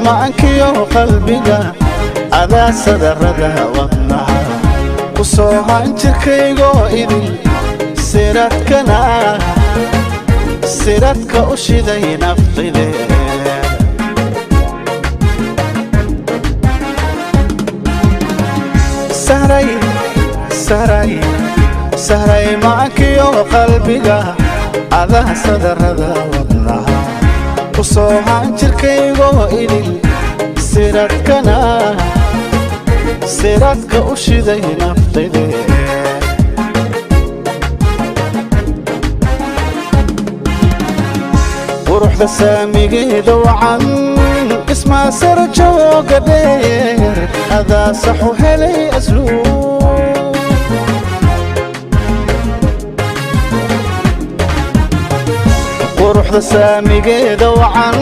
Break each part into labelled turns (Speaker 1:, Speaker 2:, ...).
Speaker 1: maankiyo qalbiga adaa sadarada wadnaha ku soo hanjirkaygo idil siradka u shiday naftide sahray maankiyo qalbiga adaa sadarada wadnaha ku soo hanjirkaygo idil siradka u shiday naftide quruxda saamigeeda wacan ismaa sar jooga dheer adaa saxu helay asluub quruxda saamigeeda wacan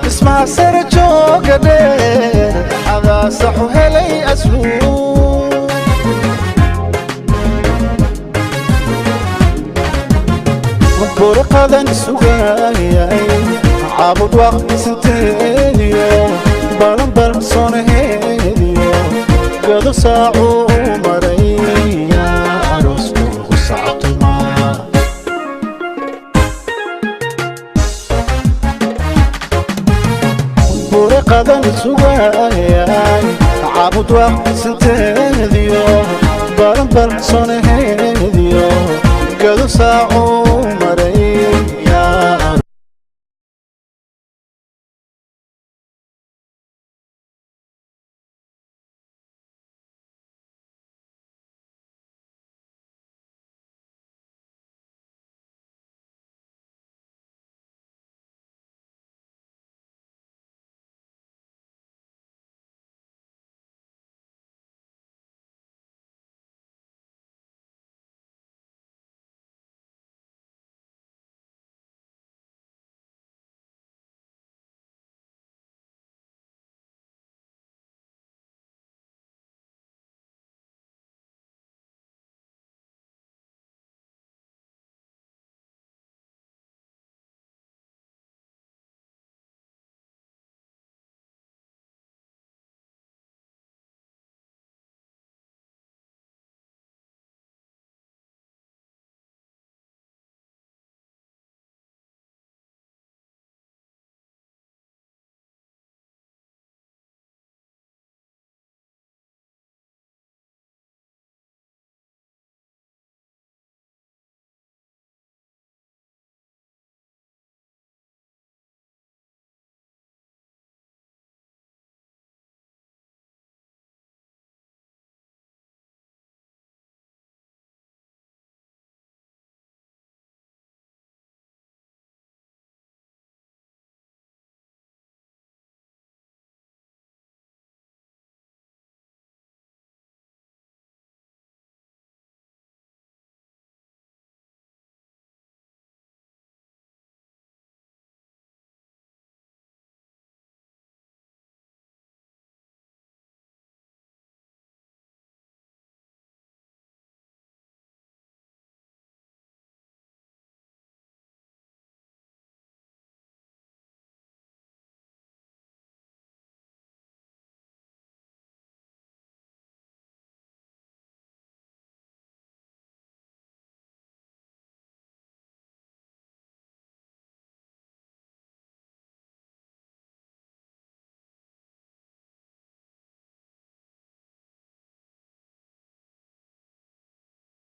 Speaker 1: ismaa sar jooga dheer adaa saxu helay asluub burqadan sugayay caabud waqti sinteediyo balanbal soonaheediyo gado saacuu maraya aroosku ku sactuma burqadan sugayay caabud waqti sinteediyo balanbal soonaheediyo gado saacuu